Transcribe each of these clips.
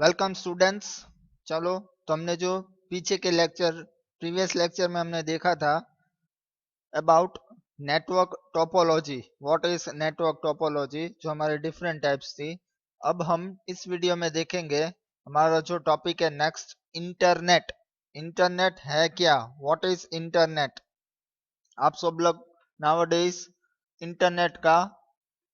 Welcome students. चलो, तो हमने जो पीछे के प्रीवियस लेक्चर में हमने देखा था about network topology. What is network topology, जो हमारे डिफरेंट टाइप्स थी। अब हम इस वीडियो में देखेंगे हमारा जो टॉपिक है नेक्स्ट, इंटरनेट। इंटरनेट है क्या? What is internet? आप सब लोग नाउअडेज इंटरनेट का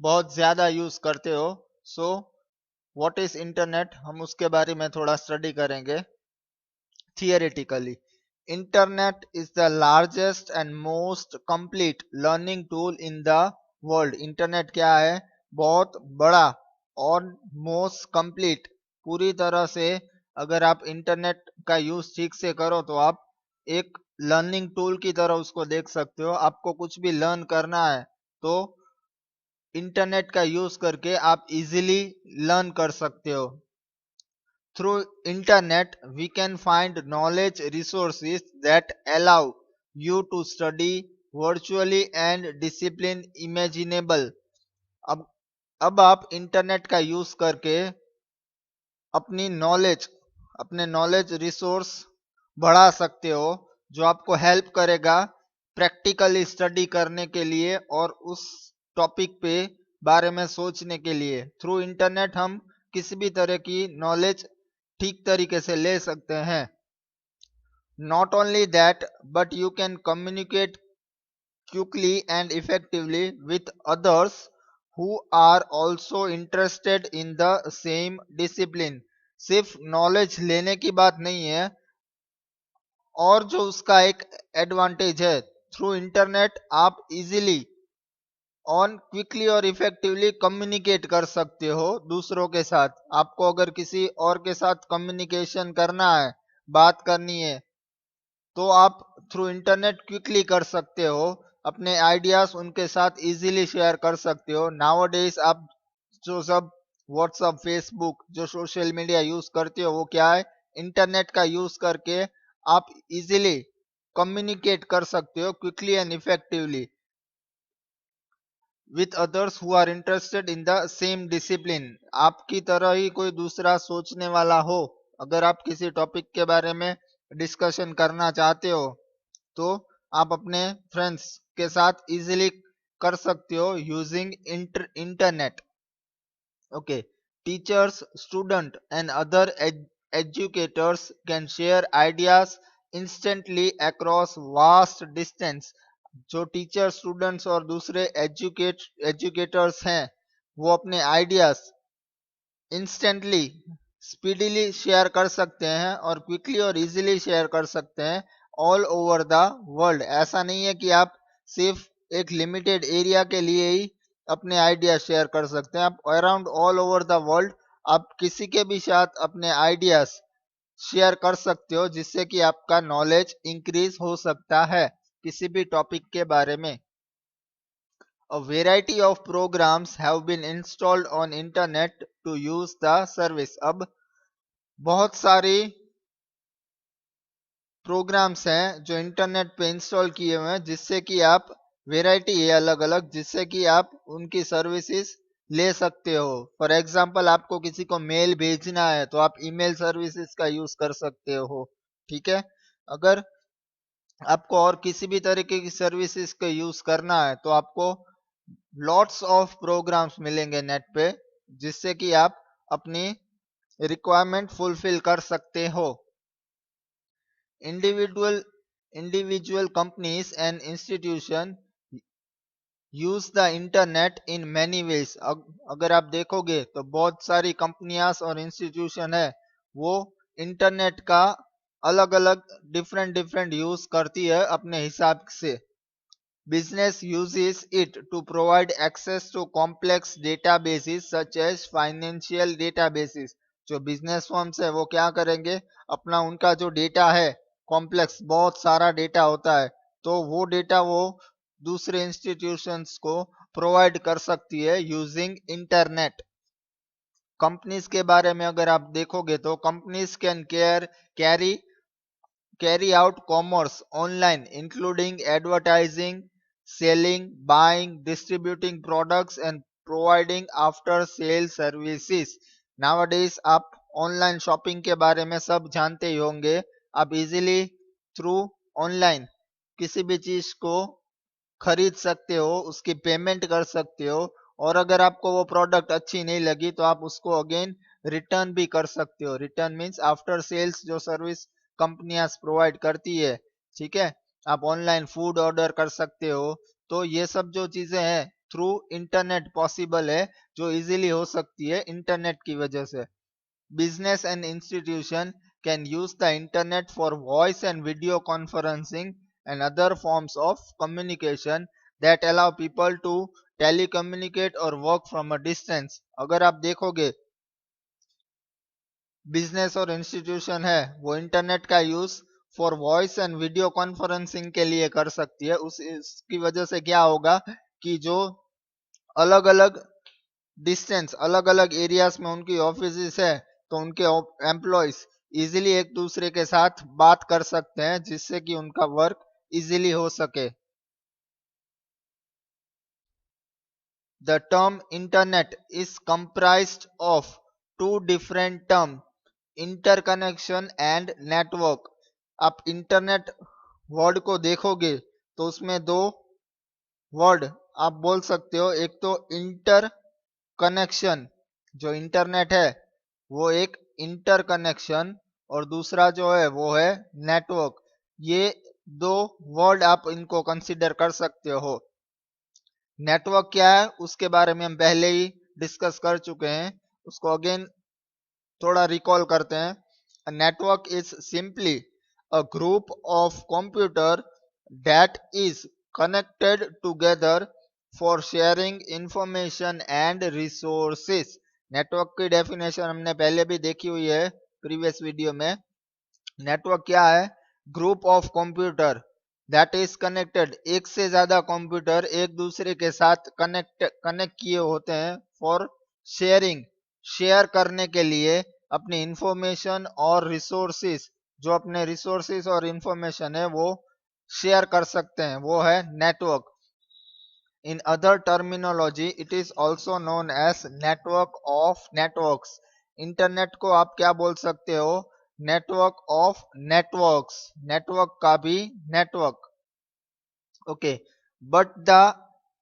बहुत ज्यादा यूज करते हो। सो व्हाट इज इंटरनेट, हम उसके बारे में थोड़ा स्टडी करेंगे theoretically. Internet is the largest and most complete learning tool in the world. Internet क्या है? बहुत बड़ा और मोस्ट कंप्लीट, पूरी तरह से अगर आप इंटरनेट का यूज ठीक से करो तो आप एक लर्निंग टूल की तरह उसको देख सकते हो। आपको कुछ भी लर्न करना है तो इंटरनेट का यूज करके आप इजीली लर्न कर सकते हो। Through internet, we can find knowledge resources that allow you to study virtually and discipline imaginable. अब अब आप इंटरनेट का यूज करके अपनी नॉलेज अपने नॉलेज रिसोर्स बढ़ा सकते हो, जो आपको हेल्प करेगा प्रैक्टिकली स्टडी करने के लिए और उस टॉपिक पे बारे में सोचने के लिए। थ्रू इंटरनेट हम किसी भी तरह की नॉलेज ठीक तरीके से ले सकते हैं। Not only that, but you can communicate quickly and effectively with others who are also interested in the same discipline। सिर्फ नॉलेज लेने की बात नहीं है, और जो उसका एक एडवांटेज है, थ्रू इंटरनेट आप इजीली ऑन क्विकली और इफेक्टिवली कम्युनिकेट कर सकते हो दूसरों के साथ। आपको अगर किसी और के साथ कम्युनिकेशन करना है, बात करनी है, तो आप थ्रू इंटरनेट क्विकली कर सकते हो। अपने आइडियाज उनके साथ इजीली शेयर कर सकते हो। नाउअडेज आप जो सब व्हाट्सअप, फेसबुक, जो सोशल मीडिया यूज करते हो, वो क्या है? इंटरनेट का यूज करके आप इजीली कम्युनिकेट कर सकते हो quickly and effectively with others who are interested in the same discipline. आपकी तरह ही कोई दूसरा सोचने वाला हो, अगर आप किसी टॉपिक के बारे में डिस्कशन करना चाहते हो तो आप अपने फ्रेंड्स के साथ इजीली कर सकते हो using internet. Okay, teachers, student and other educators can share ideas instantly across vast distance। जो टीचर, स्टूडेंट्स और दूसरे एजुकेटर्स हैं, वो अपने आइडियाज इंस्टेंटली, स्पीडीली शेयर कर सकते हैं और क्विकली और इजीली शेयर कर सकते हैं ऑल ओवर द वर्ल्ड। ऐसा नहीं है कि आप सिर्फ एक लिमिटेड एरिया के लिए ही अपने आइडिया शेयर कर सकते हैं। आप around all over the world आप किसी के भी साथ अपने आइडियाज शेयर कर सकते हो, जिससे कि आपका नॉलेज इंक्रीज हो सकता है किसी भी टॉपिक के बारे में। A variety of programs have been installed on internet to use the service। अब बहुत सारी प्रोग्राम्स हैं जो इंटरनेट पे इंस्टॉल किए हुए हैं, जिससे कि आप, वेराइटी है अलग अलग, जिससे कि आप उनकी सर्विसेज ले सकते हो। फॉर एग्जांपल, आपको किसी को मेल भेजना है तो आप ईमेल सर्विसेज का यूज कर सकते हो। ठीक है। अगर आपको और किसी भी तरीके की सर्विसेज का यूज करना है तो आपको लॉट्स ऑफ प्रोग्राम्स मिलेंगे नेट पे, जिससे कि आप अपनी रिक्वायरमेंट फुलफिल कर सकते हो। Individual individual companies and institution use the internet in many ways. अगर आप देखोगे तो बहुत सारी कंपनियां और इंस्टीट्यूशन है, वो इंटरनेट का अलग अलग डिफरेंट डिफरेंट यूज करती है अपने हिसाब से। Business uses it to provide access to complex databases such as financial databases। जो बिजनेस फर्म्स है वो क्या करेंगे? अपना उनका जो डेटा है, कॉम्प्लेक्स बहुत सारा डेटा होता है, तो वो डेटा वो दूसरे इंस्टीट्यूशंस को प्रोवाइड कर सकती है यूजिंग इंटरनेट। कंपनीज के बारे में अगर आप देखोगे तो companies can carry carry out commerce online, including advertising, selling, buying, distributing products, and providing after sale services। Nowadays, आप ऑनलाइन शॉपिंग के बारे में सब जानते ही होंगे। आप इजीली थ्रू ऑनलाइन किसी भी चीज को खरीद सकते हो, उसकी पेमेंट कर सकते हो, और अगर आपको वो प्रोडक्ट अच्छी नहीं लगी तो आप उसको अगेन रिटर्न भी कर सकते हो। रिटर्न मीन्स आफ्टर सेल्स जो सर्विस कंपनियां प्रोवाइड करती है, ठीक है। आप ऑनलाइन फूड ऑर्डर कर सकते हो। तो ये सब जो चीजें हैं थ्रू इंटरनेट पॉसिबल है, जो इजीली हो सकती है इंटरनेट की वजह से। Business and institution can use the internet for voice and video conferencing and other forms of communication that allow people to telecommunicate or work from a distance। अगर आप देखोगे बिजनेस और इंस्टीट्यूशन है वो इंटरनेट का use for voice and video conferencing के लिए कर सकती है। उस इसकी वजह से क्या होगा कि जो अलग अलग डिस्टेंस, अलग अलग एरियाज में उनकी ऑफिस है, तो उनके एम्प्लॉयज इजीली एक दूसरे के साथ बात कर सकते हैं, जिससे कि उनका वर्क इजीली हो सके। The term internet is comprised of two different terms, interconnection and network. आप इंटरनेट वर्ड को देखोगे तो उसमें दो वर्ड आप बोल सकते हो। एक तो इंटर कनेक्शन, जो इंटरनेट है वो एक इंटर कनेक्शन, और दूसरा जो है वो है नेटवर्क। ये दो वर्ड आप इनको कंसीडर कर सकते हो। नेटवर्क क्या है उसके बारे में हम पहले ही डिस्कस कर चुके हैं, उसको अगेन थोड़ा रिकॉल करते हैं। A network is simply a group of computer that is connected together for sharing information and resources. Network की डेफिनेशन हमने पहले भी देखी हुई है प्रीवियस वीडियो में। नेटवर्क क्या है? Group of computer that is connected, एक से ज्यादा कंप्यूटर एक दूसरे के साथ कनेक्ट किए होते हैं फॉर शेयरिंग, शेयर करने के लिए अपनी इंफॉर्मेशन और रिसोर्सेस। जो अपने रिसोर्सेस और इंफॉर्मेशन है वो शेयर कर सकते हैं, वो है network. In other terminology it is also known as network of networks. Internet को आप क्या बोल सकते हो? नेटवर्क ऑफ नेटवर्क्स, नेटवर्क का भी network. Okay, but the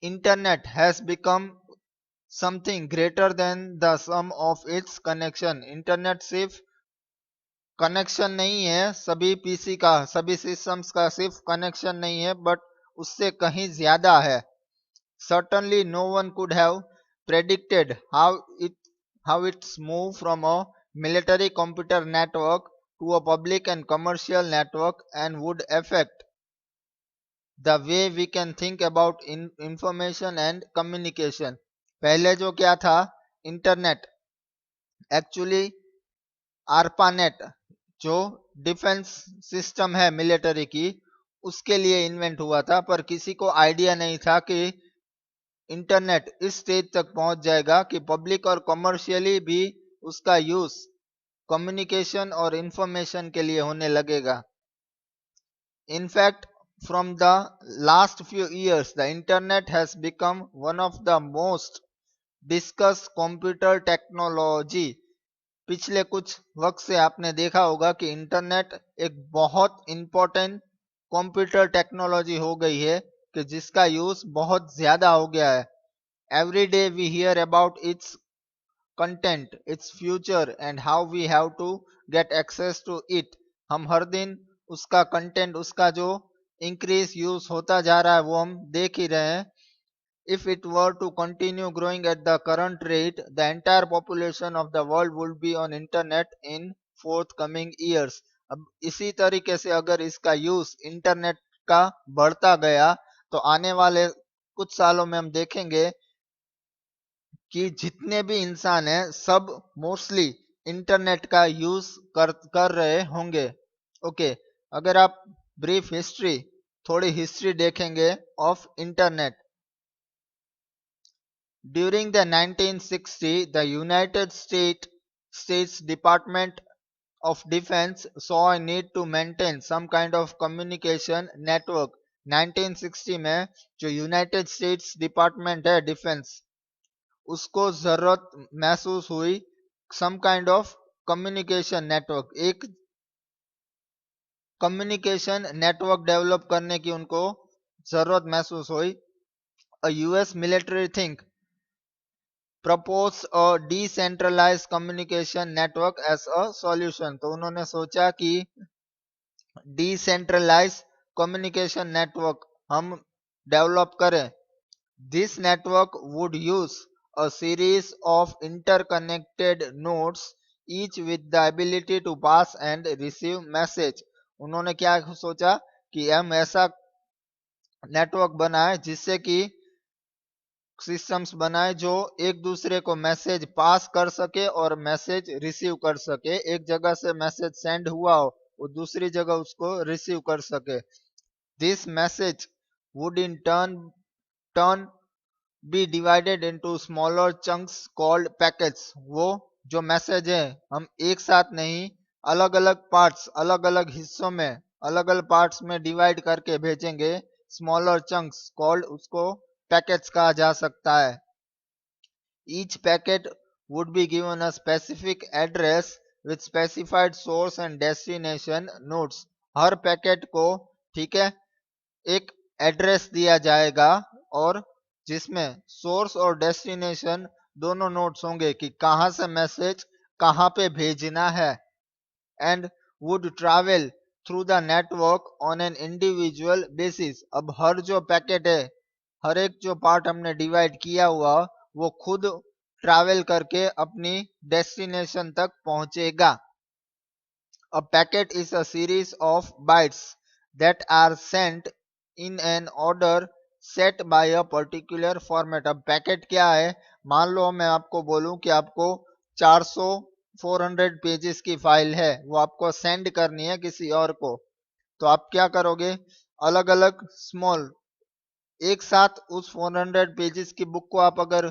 internet has become something greater than the sum of its connection. Internet सिर्फ connection नहीं है सभी पीसी का, सभी सिस्टम्स का सिर्फ कनेक्शन नहीं है, बट उससे कहीं ज्यादा है। Certainly no one could have predicted it how it's moved from a military computer network to a public and commercial network and would affect the way we can think about information and communication। पहले जो क्या था, internet actually ARPANET जो defence system है military की, उसके लिए invent हुआ था, पर किसी को आइडिया नहीं था कि इंटरनेट इस स्टेज तक पहुंच जाएगा कि पब्लिक और कमर्शियली भी उसका यूज कम्युनिकेशन और इंफॉर्मेशन के लिए होने लगेगा। In fact from the last few years the internet has become one of the most discuss computer technology. पिछले कुछ वक्त से आपने देखा होगा कि इंटरनेट एक बहुत इंपॉर्टेंट कंप्यूटर टेक्नोलॉजी हो गई है, कि जिसका यूज बहुत ज्यादा हो गया है। Every day we hear about its content, its future and how we have to get access to it। हम हर दिन उसका कंटेंट, उसका जो इंक्रीज यूज होता जा रहा है वो हम देख ही रहे हैं। If it were to continue growing at the current rate, the entire population of the world would be on internet in forthcoming years। अब इसी तरीके से अगर इसका यूज इंटरनेट का बढ़ता गया तो आने वाले कुछ सालों में हम देखेंगे कि जितने भी इंसान हैं सब मोस्टली इंटरनेट का यूज कर रहे होंगे। ओके, अगर आप ब्रीफ हिस्ट्री, थोड़ी हिस्ट्री देखेंगे of internet. During the 1960 the United States department of defense saw a need to maintain some kind of communication network। 1960 में जो यूनाइटेड स्टेट्स डिपार्टमेंट है डिफेंस, उसको जरूरत महसूस हुई some kind of communication network, एक कम्युनिकेशन नेटवर्क डेवलप करने की उनको जरूरत महसूस हुई। A US military think propose a decentralize communication network as a solution. तो उन्होंने सोचा कि डिसेंट्रलाइज कम्युनिकेशन नेटवर्क हम डेवलप करें। This network would use a series of interconnected nodes each with the ability to pass and receive message. उन्होंने क्या सोचा कि हम ऐसा नेटवर्क बनाए जिससे कि सिस्टम्स बनाए जो एक दूसरे को मैसेज पास कर सके और मैसेज रिसीव कर सके। एक जगह से मैसेज सेंड हुआ हो वो दूसरी जगह उसको रिसीव कर सके। This message would in turn be divided into smaller chunks called packets. वो जो मैसेज है हम एक साथ नहीं, अलग अलग पार्ट्स, अलग अलग हिस्सों में, अलग अलग पार्ट्स में डिवाइड करके भेजेंगे। स्मॉलर चंक्स कॉल्ड, उसको पैकेट्स कहा जा सकता है। Each packet would be given a specific address with specified source and destination nodes. Her packet को, ठीक है, एक एड्रेस दिया जाएगा और जिसमें सोर्स और डेस्टिनेशन दोनों नोट्स होंगे कि कहां से मैसेज कहां पे भेजना है। And would travel through the network on an individual basis. अब हर जो पैकेट है, हर एक जो पार्ट हमने डिवाइड किया हुआ वो खुद ट्रैवल करके अपनी डेस्टिनेशन तक पहुंचेगा। A packet is a series of bytes that are sent in an order set by a particular format। अब पैकेट क्या है, मान लो मैं आपको बोलूं कि आपको 400 पेजेस की फाइल है, वो आपको सेंड करनी है किसी और को। तो आप क्या करोगे, अलग अलग स्मॉल एक साथ उस 400 पेजेस की बुक को आप अगर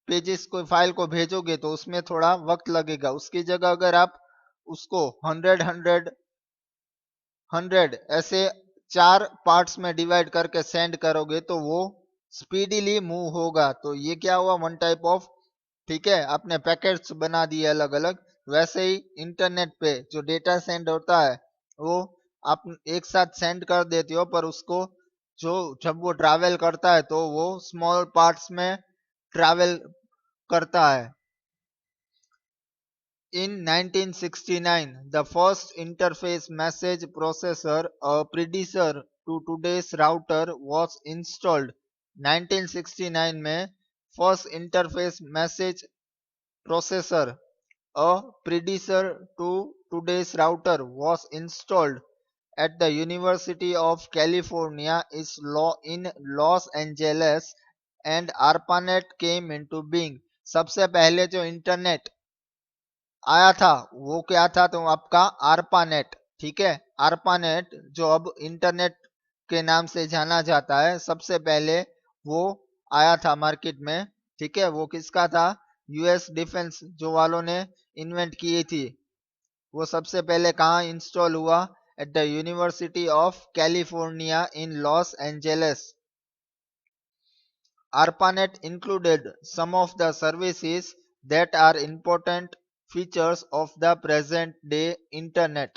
पेजेस को फाइल को भेजोगे तो उसमें थोड़ा वक्त लगेगा। उसकी जगह अगर आप उसको 100 ऐसे 4 पार्ट्स में डिवाइड करके सेंड करोगे तो वो स्पीडीली मूव होगा। तो ये क्या हुआ, वन टाइप ऑफ, ठीक है, आपने पैकेट्स बना दिए अलग अलग। वैसे ही इंटरनेट पे जो डेटा सेंड होता है वो आप एक साथ सेंड कर देते हो, पर उसको जो जब वो ट्रैवल करता है तो वो स्मॉल पार्ट्स में ट्रैवल करता है। In 1969, the first interface message processor, a predecessor to today's router, was installed। 1969 में first interface message processor, a predecessor to today's router, was installed at the University of California in Los Angeles and ARPANET came into being। सबसे पहले जो internet आया था वो क्या था, तो आपका आरपानेट, ठीक है। आरपानेट जो अब इंटरनेट के नाम से जाना जाता है, सबसे पहले वो आया था मार्केट में, ठीक है। वो किसका था, यूएस डिफेंस जो वालों ने इन्वेंट की थी। वो सबसे पहले कहाँ इंस्टॉल हुआ, at the university of California in Los Angeles. ARPANET included some of the services that are important features of the present day internet।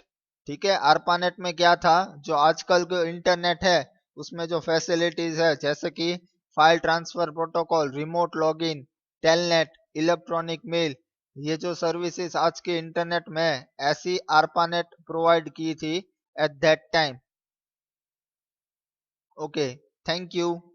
ठीक है, ARPANET में क्या था, जो आजकल के इंटरनेट है उसमें जो फैसिलिटीज है, जैसे कि file transfer protocol, remote login, telnet, electronic mail, ये जो सर्विसेज आज के इंटरनेट में है, ऐसी ARPANET प्रोवाइड की थी at that time. Okay, thank you.